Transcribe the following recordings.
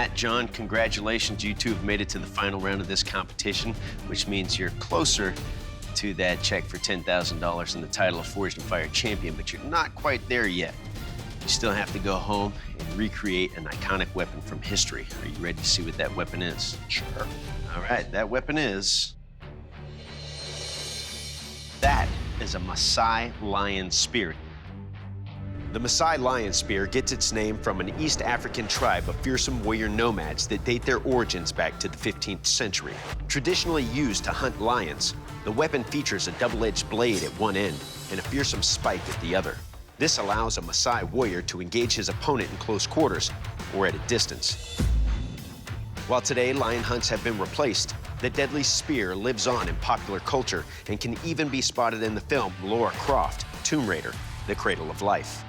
Matt, John, congratulations. You two have made it to the final round of this competition, which means you're closer to that check for $10,000 and the title of Forged and Fire champion, but you're not quite there yet. You still have to go home and recreate an iconic weapon from history. Are you ready to see what that weapon is? Sure. All right, that weapon is... that is a Maasai lion spear. The Maasai lion spear gets its name from an East African tribe of fearsome warrior nomads that date their origins back to the 15th century. Traditionally used to hunt lions, the weapon features a double-edged blade at one end and a fearsome spike at the other. This allows a Maasai warrior to engage his opponent in close quarters or at a distance. While today lion hunts have been replaced, the deadly spear lives on in popular culture and can even be spotted in the film Lara Croft, Tomb Raider, The Cradle of Life.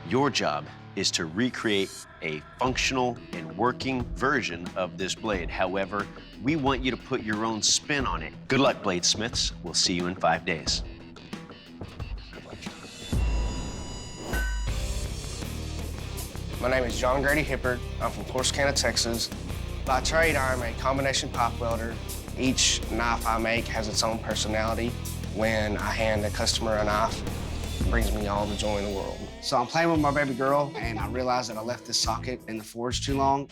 Your job is to recreate a functional and working version of this blade. However, we want you to put your own spin on it. Good luck, bladesmiths. We'll see you in 5 days. My name is John Grady Hippard. I'm from Corsicana, Texas. By trade, I'm a combination pipe welder. Each knife I make has its own personality. When I hand a customer a knife, it brings me all the joy in the world. So I'm playing with my baby girl, and I realized that I left this socket in the forge too long.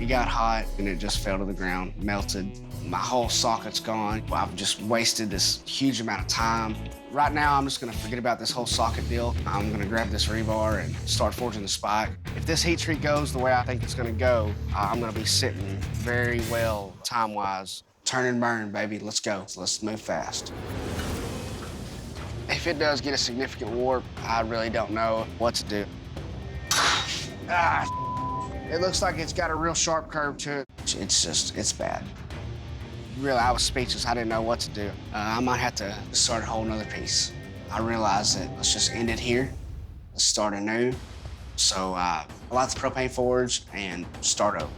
It got hot, and it just fell to the ground, melted. My whole socket's gone. I've just wasted this huge amount of time. Right now, I'm just gonna forget about this whole socket deal. I'm gonna grab this rebar and start forging the spike. If this heat treat goes the way I think it's gonna go, I'm gonna be sitting very well time-wise. Turn and burn, baby, let's go. Let's move fast. If it does get a significant warp, I really don't know what to do. It looks like it's got a real sharp curve to it. It's bad. Really, I was speechless. I didn't know what to do. I might have to start a whole nother piece. I realized that let's just end it here. Let's start anew. So I light the propane forge and start over.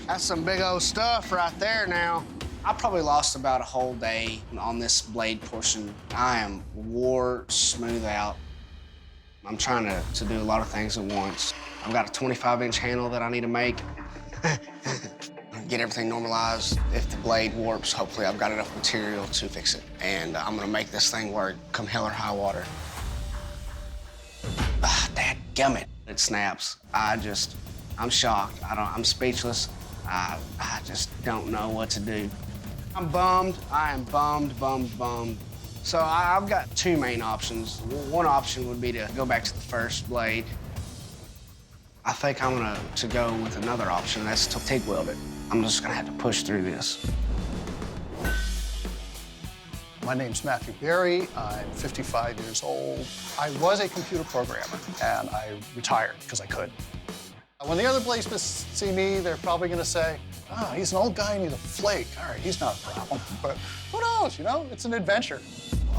That's some big old stuff right there now. I probably lost about a whole day on this blade portion. I am wore smooth out. I'm trying to do a lot of things at once. I've got a 25-inch handle that I need to make. Get everything normalized. If the blade warps, hopefully I've got enough material to fix it. And I'm gonna make this thing work come hell or high water. Dadgummit, it snaps. I'm shocked. I'm speechless. I just don't know what to do. I'm bummed. I am bummed. So I've got two main options. One option would be to go back to the first blade. I think I'm gonna go with another option. That's to TIG weld it. I'm just gonna have to push through this. My name's Matthew Berry. I'm 55 years old. I was a computer programmer, and I retired because I could. When the other bladesmiths see me, they're probably gonna say, oh, he's an old guy and he's a flake. All right, he's not a problem. But who knows, you know? It's an adventure.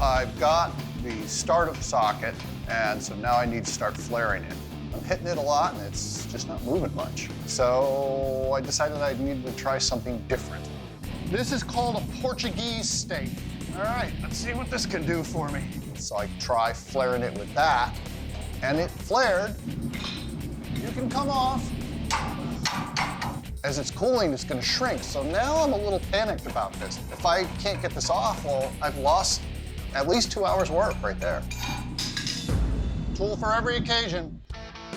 I've got the start of the socket, and so now I need to start flaring it. I'm hitting it a lot, and it's just not moving much. So I decided I needed to try something different. This is called a Portuguese steak. All right, let's see what this can do for me. So I try flaring it with that, and it flared. You can come off. As it's cooling, it's gonna shrink. So now I'm a little panicked about this. If I can't get this off, well, I've lost at least 2 hours work right there. Tool for every occasion.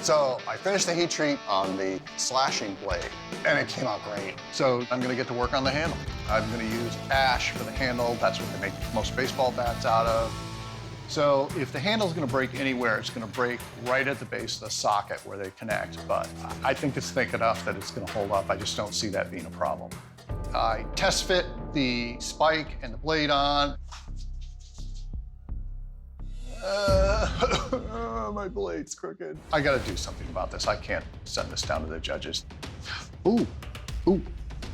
So I finished the heat treat on the slashing blade, and it came out great. So I'm gonna get to work on the handle. I'm gonna use ash for the handle. That's what they make most baseball bats out of. So if the handle's gonna break anywhere, it's gonna break right at the base of the socket where they connect. But I think it's thick enough that it's gonna hold up. I just don't see that being a problem. I test fit the spike and the blade on. My blade's crooked. I gotta do something about this. I can't send this down to the judges. Ooh,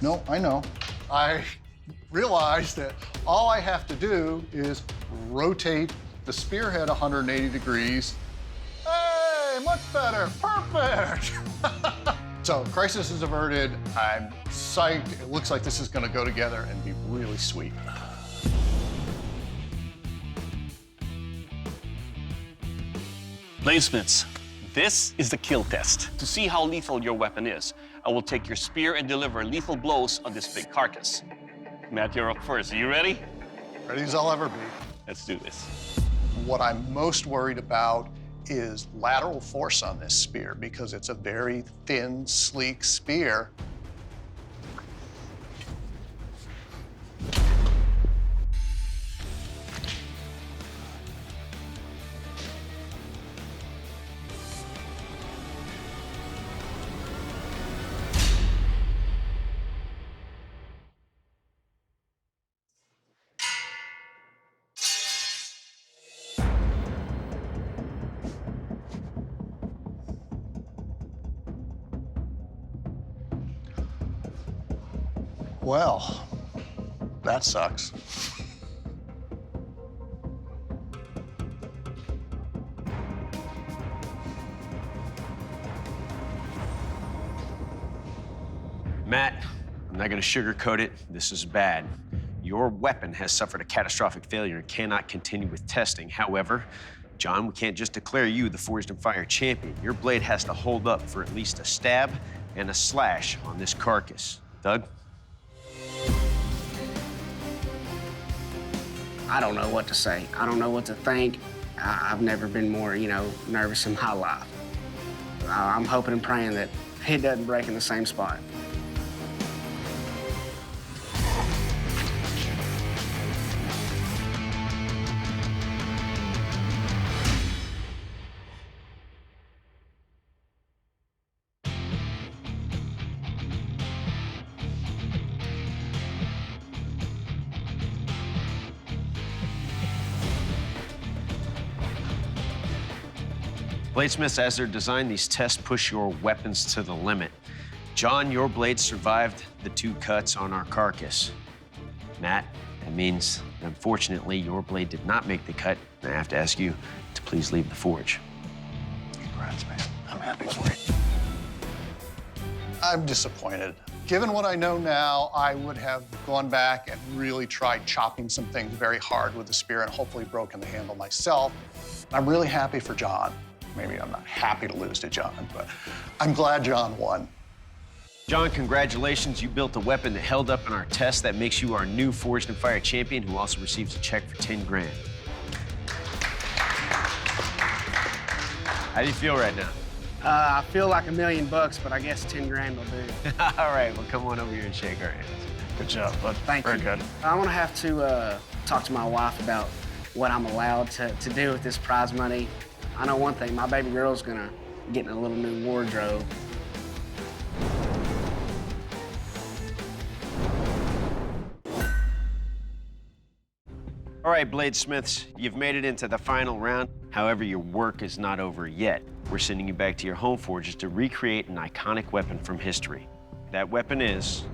no, I know. I realized that all I have to do is rotate the spearhead 180 degrees. Hey, much better, perfect. So crisis is averted. I'm psyched. It looks like this is gonna go together and be really sweet. Bladesmiths, This is the kill test. To see how lethal your weapon is, I will take your spear and deliver lethal blows on this big carcass. Matt, you're up first. Are you ready? Ready as I'll ever be. Let's do this. What I'm most worried about is lateral force on this spear because it's a very thin, sleek spear. Well, that sucks. Matt, I'm not going to sugarcoat it. This is bad. Your weapon has suffered a catastrophic failure and cannot continue with testing. However, John, we can't just declare you the Forged in Fire champion. Your blade has to hold up for at least a stab and a slash on this carcass. Doug? I don't know what to say. I don't know what to think. I've never been more, nervous in my life. I'm hoping and praying that it doesn't break in the same spot. Bladesmiths, as they're designed, these tests push your weapons to the limit. John, your blade survived the 2 cuts on our carcass. Matt, that means, unfortunately, your blade did not make the cut. I have to ask you to please leave the forge. Congrats, man. I'm happy for you. I'm disappointed. Given what I know now, I would have gone back and really tried chopping some things very hard with the spear and hopefully broken the handle myself. I'm really happy for John. Maybe I'm not happy to lose to John, but I'm glad John won. John, congratulations. You built a weapon that held up in our test. That makes you our new Forged in Fire champion, who also receives a check for 10 grand. How do you feel right now? I feel like $1 million, but I guess 10 grand will do. All right, well, come on over here and shake our hands. Good job, bud. Thank you. Very good. I'm gonna have to talk to my wife about what I'm allowed to do with this prize money. I know one thing, my baby girl's gonna get in a little new wardrobe. All right, Bladesmiths, you've made it into the final round. However, your work is not over yet. We're sending you back to your home forges to recreate an iconic weapon from history. That weapon is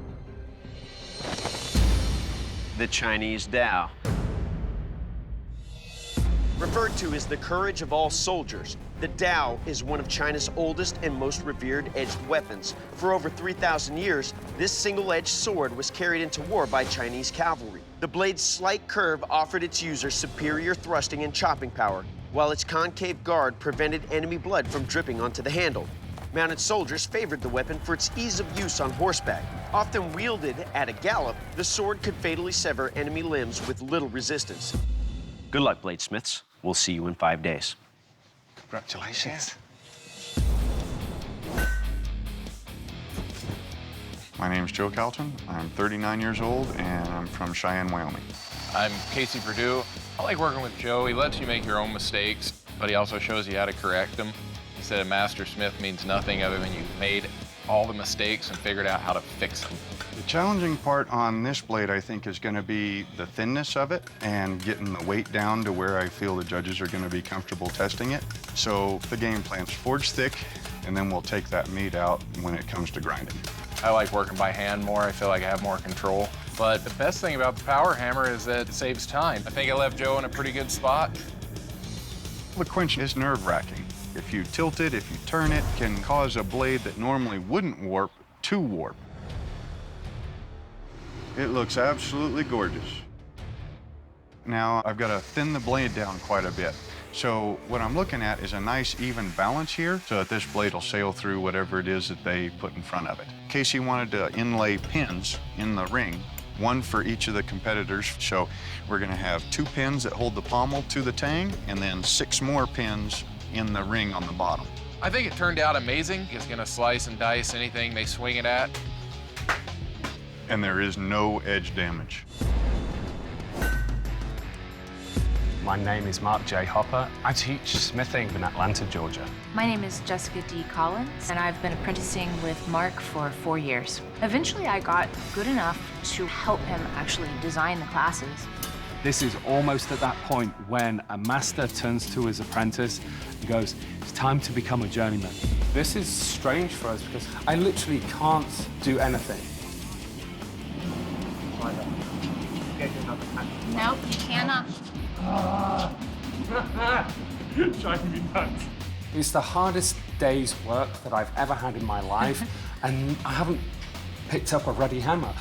the Chinese Dao. Referred to as the courage of all soldiers, the Dao is one of China's oldest and most revered edged weapons. For over 3,000 years, this single-edged sword was carried into war by Chinese cavalry. The blade's slight curve offered its user superior thrusting and chopping power, while its concave guard prevented enemy blood from dripping onto the handle. Mounted soldiers favored the weapon for its ease of use on horseback. Often wielded at a gallop, the sword could fatally sever enemy limbs with little resistance. Good luck, Bladesmiths. We'll see you in 5 days. Congratulations. My name's Joe Calton. I'm 39 years old, and I'm from Cheyenne, Wyoming. I'm Casey Perdue. I like working with Joe. He lets you make your own mistakes, but he also shows you how to correct them. He said a master smith means nothing other than you've made all the mistakes and figured out how to fix them. The challenging part on this blade, I think, is going to be the thinness of it and getting the weight down to where I feel the judges are going to be comfortable testing it. So the game plan's forge thick, and then we'll take that meat out when it comes to grinding. I like working by hand more. I feel like I have more control. But the best thing about the power hammer is that it saves time. I think I left Joe in a pretty good spot. The quench is nerve-wracking. If you tilt it, if you turn it, can cause a blade that normally wouldn't warp to warp. It looks absolutely gorgeous. Now, I've got to thin the blade down quite a bit. So what I'm looking at is a nice even balance here so that this blade will sail through whatever it is that they put in front of it. Casey wanted to inlay pins in the ring, one for each of the competitors. So we're gonna have 2 pins that hold the pommel to the tang and then 6 more pins in the ring on the bottom. I think it turned out amazing. It's gonna slice and dice anything they swing it at. And there is no edge damage. My name is Mark J. Hopper. I teach smithing in Atlanta, Georgia. My name is Jessica D. Collins, and I've been apprenticing with Mark for 4 years. Eventually, I got good enough to help him actually design the classes. This is almost at that point when a master turns to his apprentice and goes, it's time to become a journeyman. This is strange for us because I literally can't do anything. Nope, you cannot. It's the hardest day's work that I've ever had in my life, and I haven't picked up a ready hammer.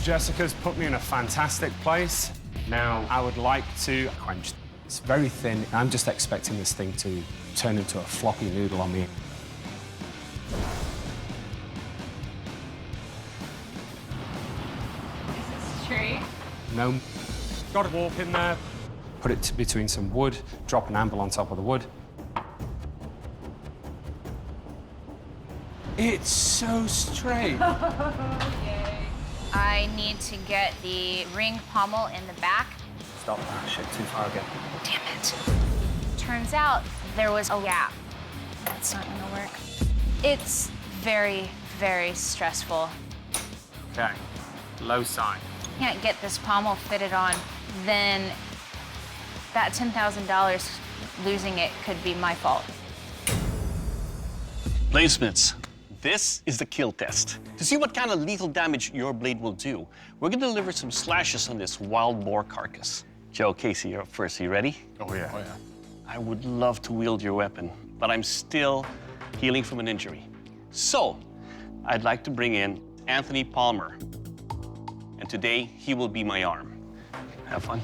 Jessica's put me in a fantastic place. Now, I would like to quench. It's very thin. I'm just expecting this thing to turn into a floppy noodle on me. Straight. No. Got to walk in there, put it between some wood, drop an anvil on top of the wood. It's so straight. I need to get the ring pommel in the back. Stop that shit too far again. Damn it. Turns out there was a gap. That's not gonna work. It's very, very stressful. Okay, low sign. Can't get this pommel fitted on, then that $10,000, losing it could be my fault. Bladesmiths, this is the kill test. To see what kind of lethal damage your blade will do, we're gonna deliver some slashes on this wild boar carcass. Joe, Casey, you're up first. Are you ready? Oh yeah. I would love to wield your weapon, but I'm still healing from an injury. So, I'd like to bring in Anthony Palmer. And today, he will be my arm. Have fun.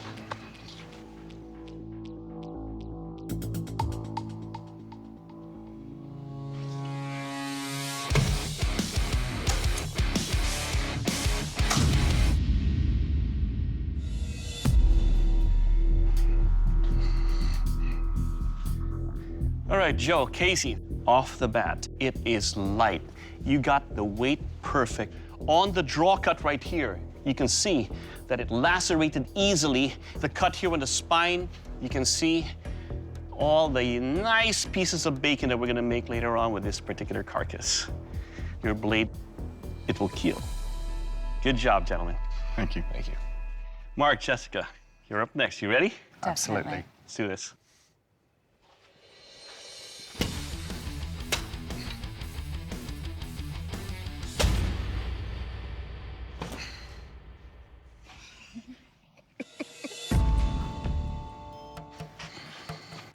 All right, Joe, Casey, off the bat, it is light. You got the weight perfect. On the draw cut right here, you can see that it lacerated easily. The cut here on the spine, you can see all the nice pieces of bacon that we're gonna make later on with this particular carcass. Your blade, it will kill. Good job, gentlemen. Thank you. Thank you. Mark, Jessica, you're up next. You ready? Absolutely. Let's do this.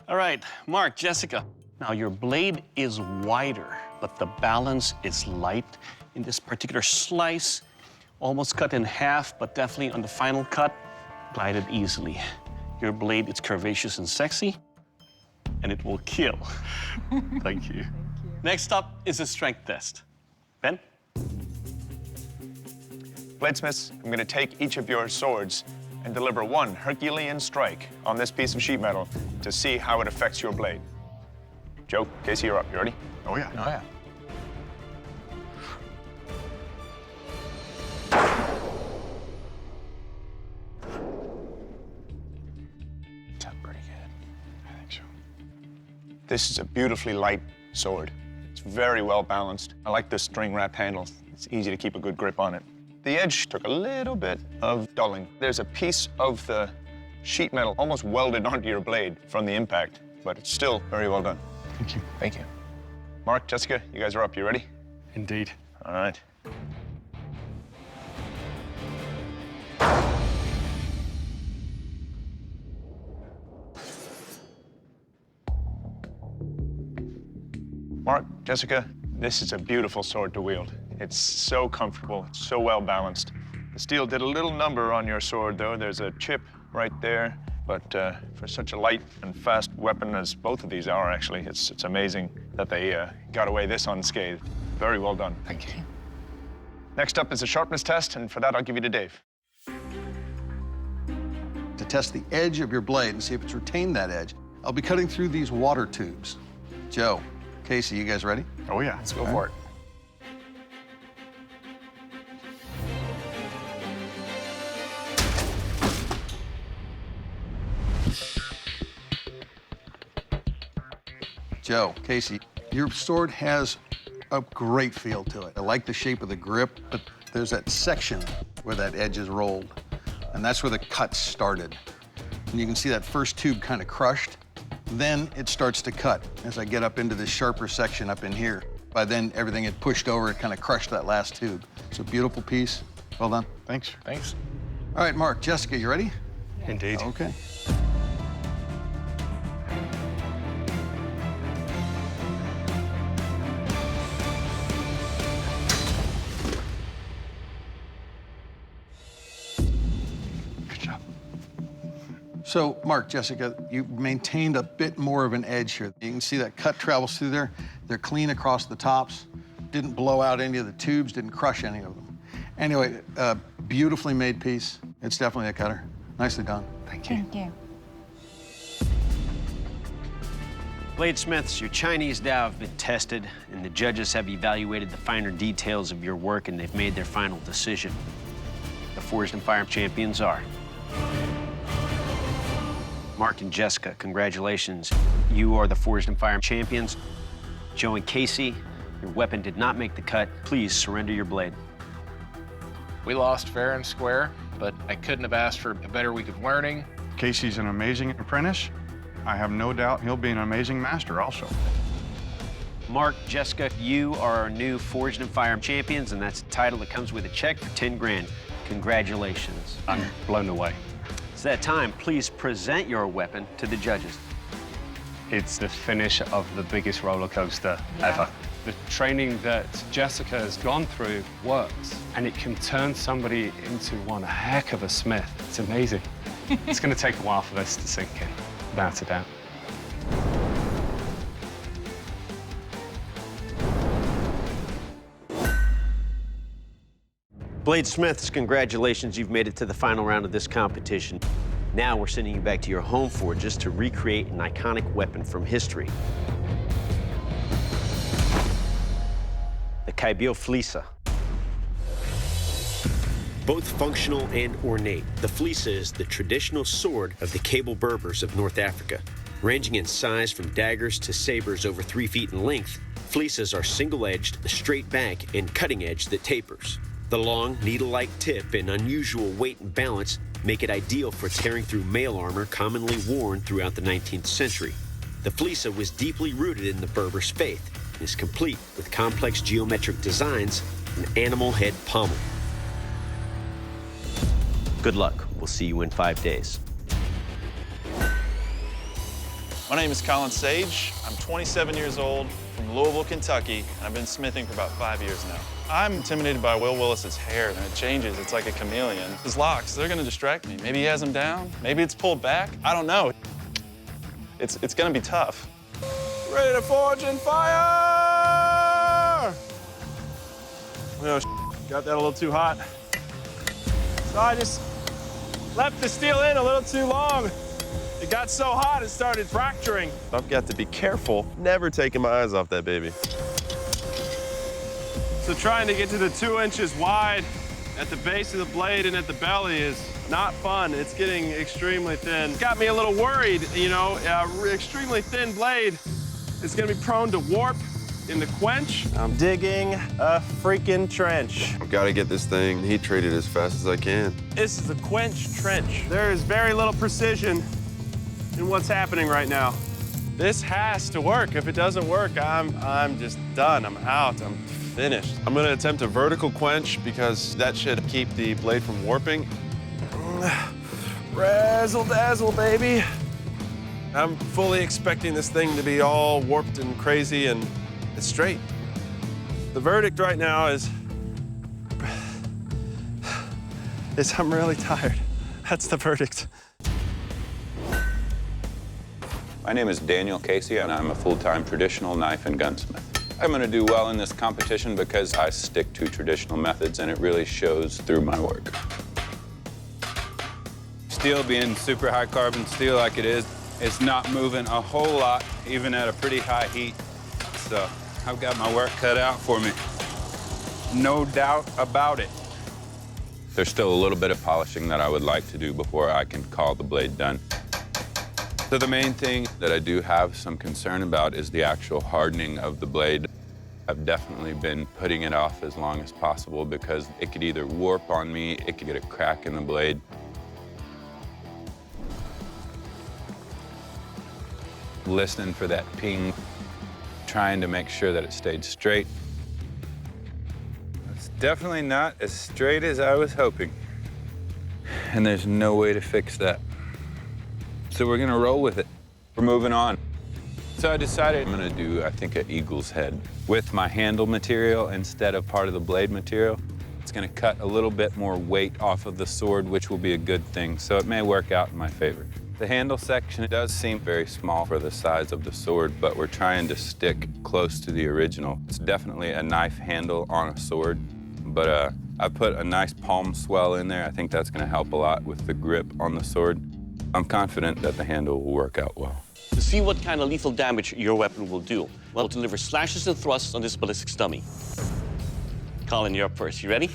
All right, Mark, Jessica. Now your blade is wider, but the balance is light. In this particular slice, almost cut in half, but definitely on the final cut, glided easily. Your blade is curvaceous and sexy, and it will kill. Thank you. Next up is a strength test. Ben? Bladesmiths, I'm going to take each of your swords and deliver one Herculean strike on this piece of sheet metal to see how it affects your blade. Joe, Casey, you're up. You ready? Oh yeah. Oh, yeah. That's pretty good. I think so. This is a beautifully light sword. It's very well balanced. I like the string wrap handle. It's easy to keep a good grip on it. The edge took a little bit of dulling. There's a piece of the sheet metal almost welded onto your blade from the impact, but it's still very well done. Thank you. Thank you. Mark, Jessica, you guys are up. You ready? Indeed. All right. Mark, Jessica, this is a beautiful sword to wield. It's so comfortable, it's so well balanced. The steel did a little number on your sword, though. There's a chip right there, but for such a light and fast weapon as both of these are, actually, it's amazing that they got away this unscathed. Very well done. Thank you. Next up is a sharpness test, and for that, I'll give you to Dave. To test the edge of your blade and see if it's retained that edge, I'll be cutting through these water tubes. Joe, Casey, you guys ready? Oh, yeah. Let's go for it. Joe, Casey, your sword has a great feel to it. I like the shape of the grip, but there's that section where that edge is rolled, and that's where the cut started. And you can see that first tube kind of crushed. Then it starts to cut as I get up into this sharper section up in here. By then, everything had pushed over, it kind of crushed that last tube. It's a beautiful piece. Well done. Thanks. Thanks. All right, Mark, Jessica, you ready? Indeed. Okay. So, Mark, Jessica, you maintained a bit more of an edge here. You can see that cut travels through there. They're clean across the tops. Didn't blow out any of the tubes, didn't crush any of them. Anyway, beautifully made piece. It's definitely a cutter. Nicely done. Thank you. Thank you. Bladesmiths, your Chinese Dao have been tested, and the judges have evaluated the finer details of your work, and they've made their final decision. The Forged and Fire champions are Mark and Jessica, congratulations. You are the Forged and Fire champions. Joe and Casey, your weapon did not make the cut. Please surrender your blade. We lost fair and square, but I couldn't have asked for a better week of learning. Casey's an amazing apprentice. I have no doubt he'll be an amazing master also. Mark, Jessica, you are our new Forged and Fire champions, and that's a title that comes with a check for 10 grand. Congratulations. I'm blown away. It's that time. Please present your weapon to the judges. It's the finish of the biggest roller coaster ever. The training that Jessica has gone through works, and it can turn somebody into one heck of a smith. It's amazing. It's going to take a while for this to sink in, without a doubt. Bladesmiths, congratulations. You've made it to the final round of this competition. Now we're sending you back to your home forges to recreate an iconic weapon from history. The Kabyle Flyssa. Both functional and ornate, the Flyssa is the traditional sword of the Kabyle Berbers of North Africa. Ranging in size from daggers to sabers over 3 feet in length, Flyssas are single-edged, straight back, and cutting edge that tapers. The long, needle-like tip and unusual weight and balance make it ideal for tearing through mail armor commonly worn throughout the 19th century. The Flyssa was deeply rooted in the Berbers' faith and is complete with complex geometric designs and animal head pommel. Good luck. We'll see you in 5 days. My name is Colin Sage. I'm 27 years old from Louisville, Kentucky, and I've been smithing for about 5 years now. I'm intimidated by Will Willis's hair, and it changes. It's like a chameleon. His locks, they're gonna distract me. Maybe he has them down, maybe it's pulled back. I don't know. It's gonna be tough. Ready to forge and fire! Oh, got that a little too hot. So I just left the steel in a little too long. It got so hot, it started fracturing. I've got to be careful, never taking my eyes off that baby. So trying to get to the 2 inches wide at the base of the blade and at the belly is not fun. It's getting extremely thin. It's got me a little worried, you know, extremely thin blade is gonna be prone to warp in the quench. I'm digging a freaking trench. I've got to get this thing heat treated as fast as I can. This is a quench trench. There is very little precision in what's happening right now. This has to work. If it doesn't work, I'm just done. I'm out. I'm finished. I'm gonna attempt a vertical quench because that should keep the blade from warping. Razzle dazzle, baby. I'm fully expecting this thing to be all warped and crazy, and it's straight. The verdict right now is I'm really tired. That's the verdict. My name is Daniel Casey, and I'm a full-time traditional knife and gunsmith. I'm going to do well in this competition because I stick to traditional methods, and it really shows through my work. Steel being super high carbon steel like it is, it's not moving a whole lot, even at a pretty high heat. So I've got my work cut out for me. No doubt about it. There's still a little bit of polishing that I would like to do before I can call the blade done. So the main thing that I do have some concern about is the actual hardening of the blade. I've definitely been putting it off as long as possible because it could either warp on me, it could get a crack in the blade. Listening for that ping, trying to make sure that it stayed straight. It's definitely not as straight as I was hoping. And there's no way to fix that. So we're gonna roll with it. We're moving on. So I decided I'm gonna do, I think, an eagle's head with my handle material instead of part of the blade material. It's gonna cut a little bit more weight off of the sword, which will be a good thing. So it may work out in my favor. The handle section does seem very small for the size of the sword, but we're trying to stick close to the original. It's definitely a knife handle on a sword, but I put a nice palm swell in there. I think that's gonna help a lot with the grip on the sword. I'm confident that the handle will work out well. To see what kind of lethal damage your weapon will do, well, deliver slashes and thrusts on this ballistics dummy. Colin, you're up first. You ready?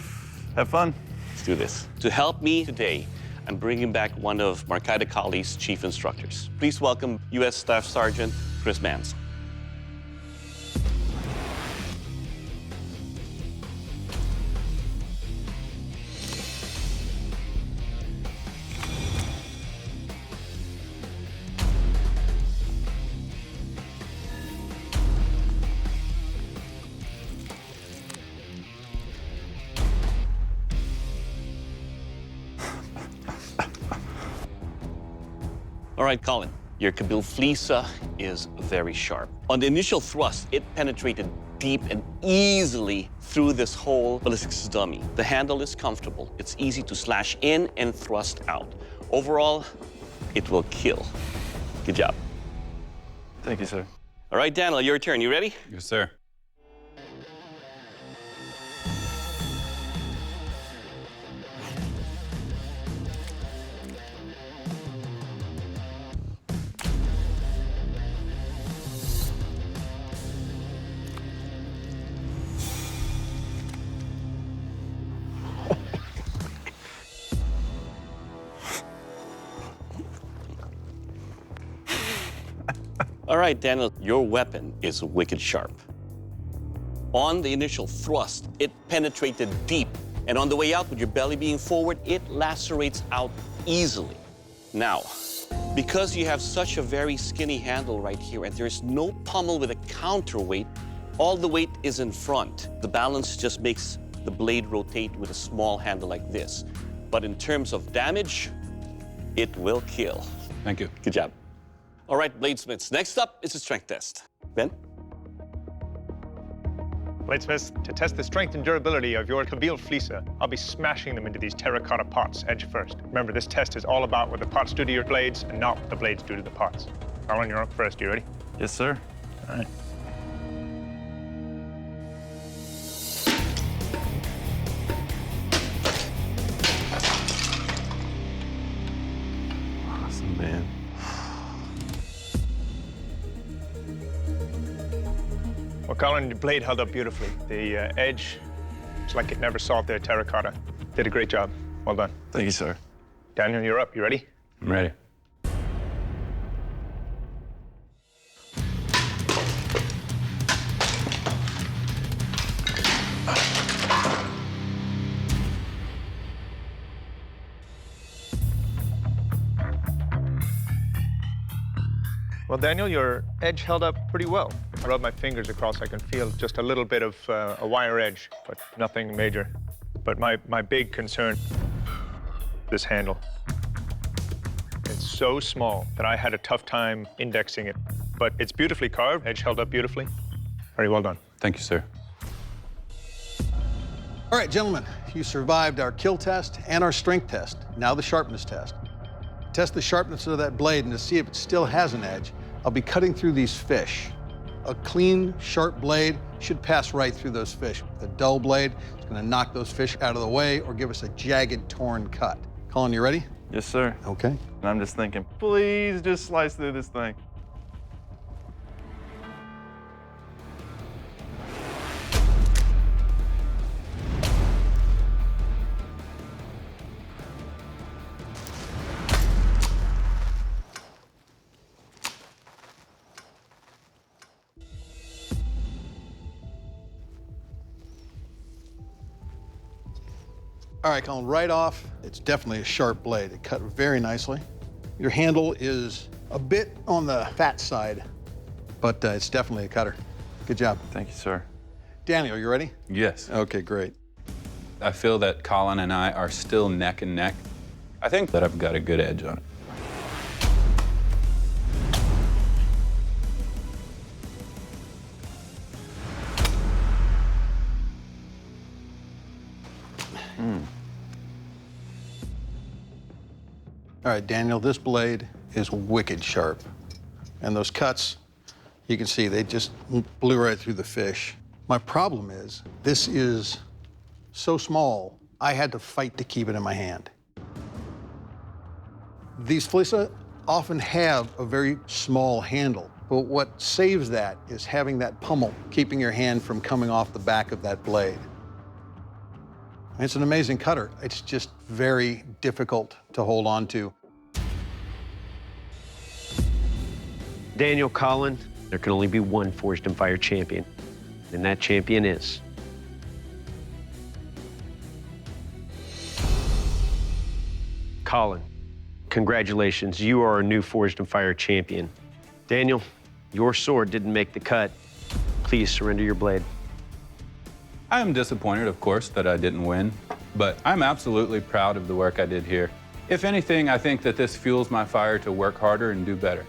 Have fun. Let's do this. To help me today, I'm bringing back one of Markaida Kali's chief instructors. Please welcome U.S. Staff Sergeant Chris Mans. All right, Colin, your Kabyle Flyssa is very sharp. On the initial thrust, it penetrated deep and easily through this whole ballistics dummy. The handle is comfortable. It's easy to slash in and thrust out. Overall, it will kill. Good job. Thank you, sir. All right, Daniel, your turn. You ready? Yes, sir. All right, Daniel, your weapon is wicked sharp. On the initial thrust, it penetrated deep. And on the way out, with your belly being forward, it lacerates out easily. Now, because you have such a very skinny handle right here, and there's no pommel with a counterweight, all the weight is in front. The balance just makes the blade rotate with a small handle like this. But in terms of damage, it will kill. Thank you. Good job. All right, bladesmiths, next up is a strength test. Ben? Bladesmiths, to test the strength and durability of your Kabyle Flyssa, I'll be smashing them into these terracotta pots, edge first. Remember, this test is all about what the pots do to your blades and not what the blades do to the pots. Colin, you're up first. You ready? Yes, sir. All right. Awesome, man. Well, Colin, your blade held up beautifully. The edge, it's like it never saw the terracotta. Did a great job. Well done. Thank you, sir. Daniel, you're up. You ready? I'm ready. Well, Daniel, your edge held up pretty well. If I rub my fingers across, I can feel just a little bit of a wire edge, but nothing major. But my big concern, this handle. It's so small that I had a tough time indexing it. But it's beautifully carved, edge held up beautifully. Very well done. Thank you, sir. All right, gentlemen, you survived our kill test and our strength test. Now the sharpness test. Test the sharpness of that blade, and to see if it still has an edge, I'll be cutting through these fish. A clean, sharp blade should pass right through those fish. The dull blade is going to knock those fish out of the way or give us a jagged, torn cut. Colin, you ready? Yes, sir. Okay. And I'm just thinking, please just slice through this thing. All right, Colin, right off, it's definitely a sharp blade. It cut very nicely. Your handle is a bit on the fat side, but it's definitely a cutter. Good job. Thank you, sir. Daniel, you ready? Yes. Okay, great. I feel that Colin and I are still neck and neck. I think that I've got a good edge on it. All right, Daniel, this blade is wicked sharp. And those cuts, you can see they just blew right through the fish. My problem is, this is so small, I had to fight to keep it in my hand. These Flyssa often have a very small handle, but what saves that is having that pummel, keeping your hand from coming off the back of that blade. It's an amazing cutter. It's just very difficult to hold on to. Daniel, Colin, there can only be one Forged in Fire champion, and that champion is... Colin, congratulations, you are our new Forged in Fire champion. Daniel, your sword didn't make the cut. Please surrender your blade. I am disappointed, of course, that I didn't win, but I'm absolutely proud of the work I did here. If anything, I think that this fuels my fire to work harder and do better.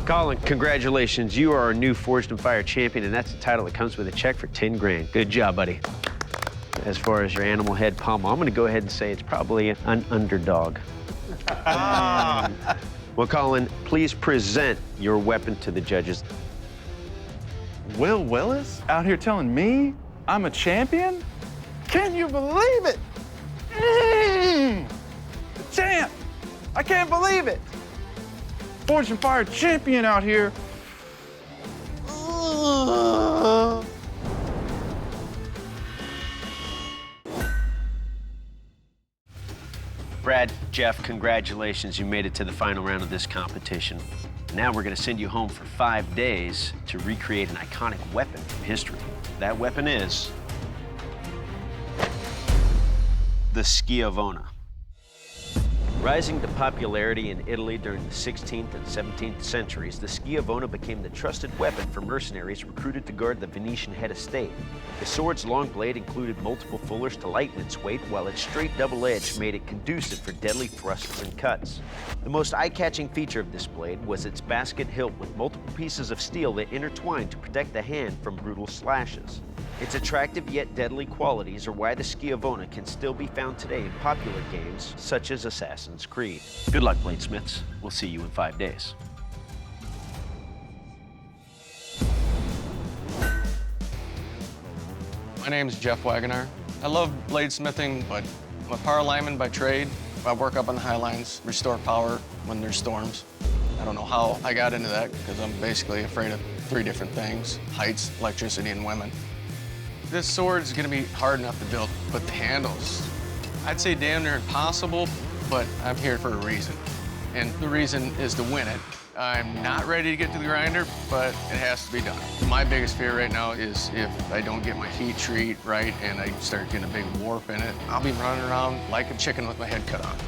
Colin, congratulations. You are our new Forged in Fire champion, and that's the title that comes with a check for 10 grand. Good job, buddy. As far as your animal head pommel, I'm gonna go ahead and say it's probably an underdog. Well, Colin, please present your weapon to the judges. Will Willis out here telling me I'm a champion? Can you believe it? The champ! I can't believe it! Forged in Fire champion out here. Brad, Jeff, congratulations. You made it to the final round of this competition. Now we're gonna send you home for 5 days to recreate an iconic weapon from history. That weapon is the Schiavona. Rising to popularity in Italy during the 16th and 17th centuries, the Schiavona became the trusted weapon for mercenaries recruited to guard the Venetian head estate. The sword's long blade included multiple fullers to lighten its weight, while its straight double edge made it conducive for deadly thrusts and cuts. The most eye-catching feature of this blade was its basket hilt with multiple pieces of steel that intertwined to protect the hand from brutal slashes. Its attractive yet deadly qualities are why the Schiavona can still be found today in popular games such as Assassin's Creed. Good luck, bladesmiths. We'll see you in 5 days. My name is Jeff Wagoner. I love bladesmithing, but I'm a power lineman by trade. I work up on the high lines, restore power when there's storms. I don't know how I got into that because I'm basically afraid of 3 different things: heights, electricity, and women. This sword's gonna be hard enough to build, but the handles, I'd say damn near impossible, but I'm here for a reason. And the reason is to win it. I'm not ready to get to the grinder, but it has to be done. My biggest fear right now is if I don't get my heat treat right and I start getting a big warp in it, I'll be running around like a chicken with my head cut off.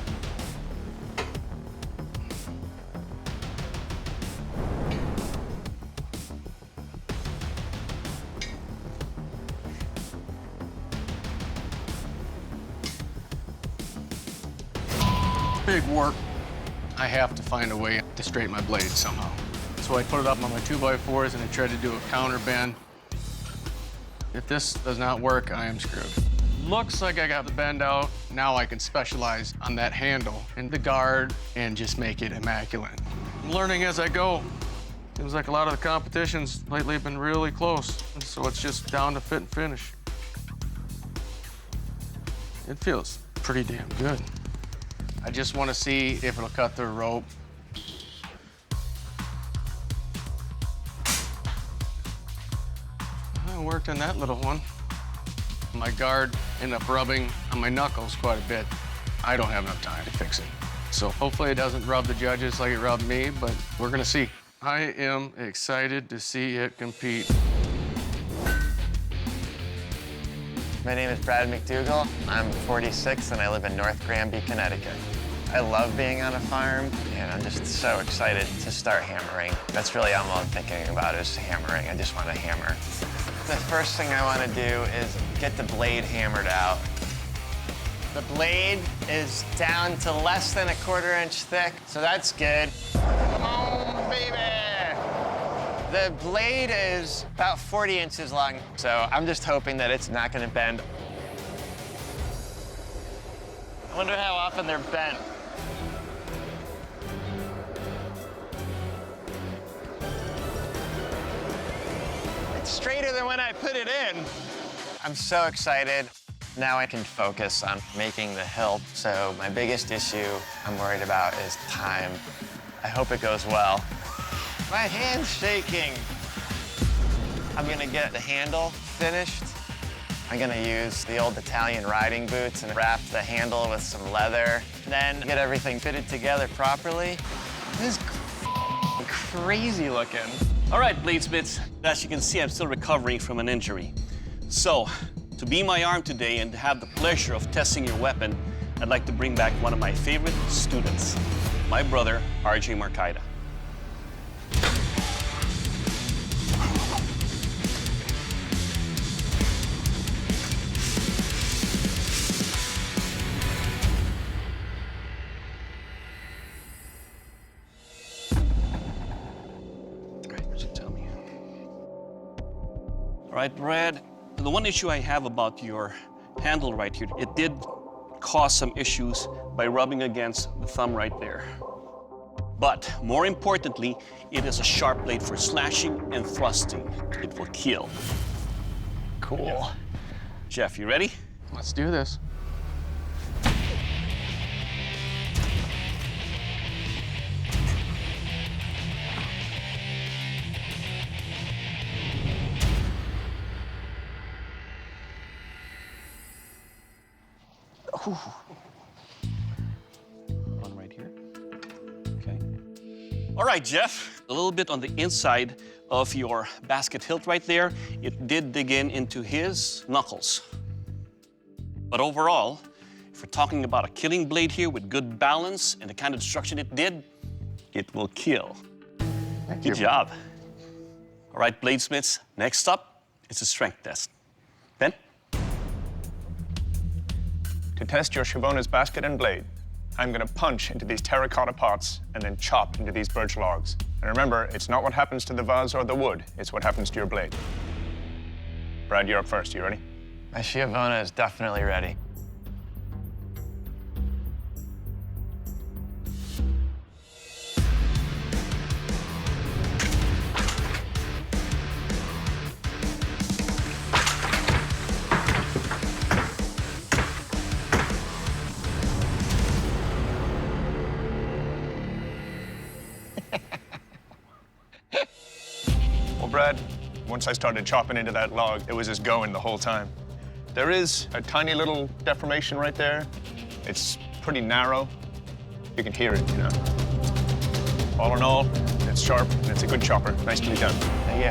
Big warp. I have to find a way to straighten my blade somehow. So I put it up on my 2x4s and I tried to do a counter bend. If this does not work, I am screwed. Looks like I got the bend out. Now I can specialize on that handle and the guard and just make it immaculate. I'm learning as I go. Seems like a lot of the competitions lately have been really close, so it's just down to fit and finish. It feels pretty damn good. I just want to see if it'll cut through rope. It worked on that little one. My guard ended up rubbing on my knuckles quite a bit. I don't have enough time to fix it. So hopefully it doesn't rub the judges like it rubbed me, but we're gonna see. I am excited to see it compete. My name is Brad McDougall. I'm 46 and I live in North Granby, Connecticut. I love being on a farm and I'm just so excited to start hammering. That's really all I'm thinking about is hammering. I just want to hammer. The first thing I want to do is get the blade hammered out. The blade is down to less than 1/4 inch thick, so that's good. Come on, baby! The blade is about 40 inches long, so I'm just hoping that it's not going to bend. I wonder how often they're bent. It's straighter than when I put it in. I'm so excited. Now I can focus on making the hilt, so my biggest issue I'm worried about is time. I hope it goes well. My hand's shaking. I'm gonna get the handle finished. I'm gonna use the old Italian riding boots and wrap the handle with some leather, then get everything fitted together properly. This is crazy looking. All right, bladesmiths, as you can see, I'm still recovering from an injury. So, to be my arm today and to have the pleasure of testing your weapon, I'd like to bring back one of my favorite students, my brother, RJ Marcaida. All right, Brad, the one issue I have about your handle right here, it did cause some issues by rubbing against the thumb right there. But more importantly, it is a sharp blade for slashing and thrusting. It will kill. Cool. Jeff, you ready? Let's do this. One right here. Okay. All right, Jeff. A little bit on the inside of your basket hilt right there. It did dig into his knuckles. But overall, if we're talking about a killing blade here with good balance and the kind of destruction it did, it will kill. Good job. All right, bladesmiths, next up is a strength test. Ben? To test your Schiavona's basket and blade, I'm gonna punch into these terracotta pots and then chop into these birch logs. And remember, it's not what happens to the vase or the wood, it's what happens to your blade. Brad, you're up first. You ready? My Schiavona is definitely ready. Well, Brad, once I started chopping into that log, it was just going the whole time. There is a tiny little deformation right there. It's pretty narrow. You can hear it, you know. All in all, it's sharp and it's a good chopper. Nicely done. Thank you.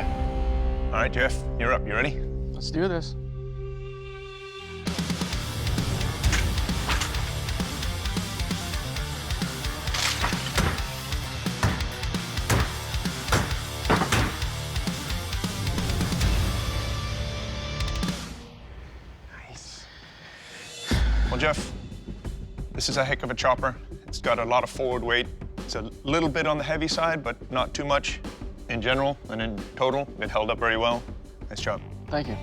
All right, Jeff, you're up. You ready? Let's do this. Well, Jeff, this is a heck of a chopper. It's got a lot of forward weight. It's a little bit on the heavy side, but not too much in general. And in total, it held up very well. Nice job. Thank you.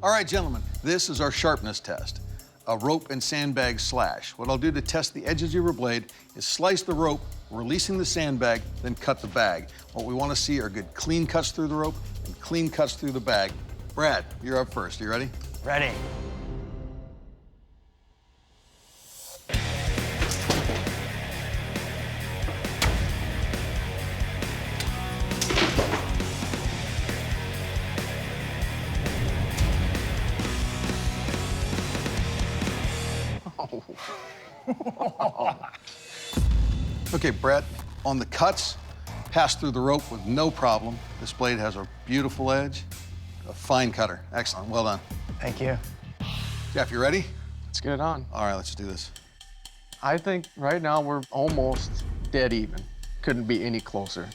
All right, gentlemen, this is our sharpness test. a rope and sandbag slash. What I'll do to test the edges of your blade is slice the rope, releasing the sandbag, then cut the bag. What we want to see are good clean cuts through the rope and clean cuts through the bag. Brad, you're up first. You ready? Ready. Okay, Brett, on the cuts, pass through the rope with no problem. This blade has a beautiful edge, a fine cutter. Excellent, well done. Thank you. Jeff, you ready? Let's get it on. All right, let's do this. I think right now we're almost dead even. Couldn't be any closer.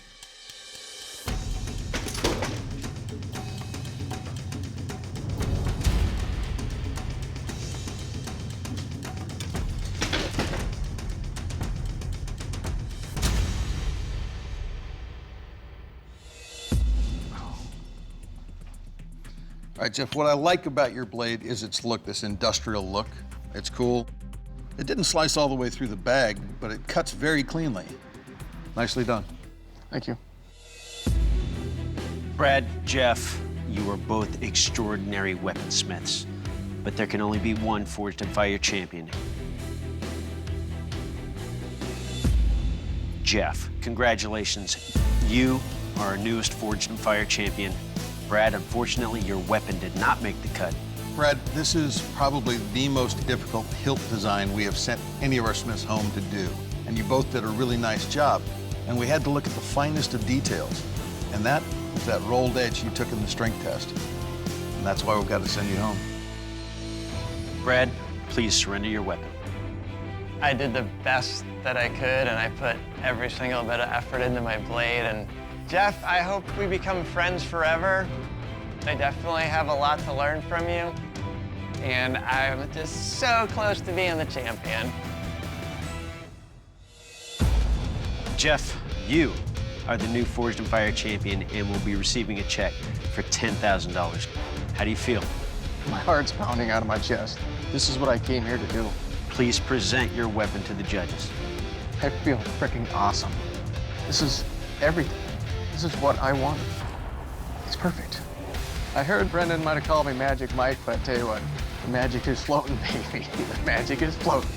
All right, Jeff, what I like about your blade is its look, this industrial look. It's cool. It didn't slice all the way through the bag, but it cuts very cleanly. Nicely done. Thank you. Brad, Jeff, you are both extraordinary weaponsmiths, but there can only be one Forged in Fire champion. Jeff, congratulations. You are our newest Forged in Fire champion. Brad, unfortunately, your weapon did not make the cut. Brad, this is probably the most difficult hilt design we have sent any of our smiths home to do. And you both did a really nice job. And we had to look at the finest of details. And that is that rolled edge you took in the strength test. And that's why we've got to send you home. Brad, please surrender your weapon. I did the best that I could, and I put every single bit of effort into my blade. And Jeff, I hope we become friends forever. I definitely have a lot to learn from you, and I'm just so close to being the champion. Jeff, you are the new Forged in Fire champion and will be receiving a check for $10,000. How do you feel? My heart's pounding out of my chest. This is what I came here to do. Please present your weapon to the judges. I feel freaking awesome. This is everything. This is what I wanted. It's perfect. I heard Brendan might have called me Magic Mike, but I tell you what, the magic is floating, baby. The magic is floating.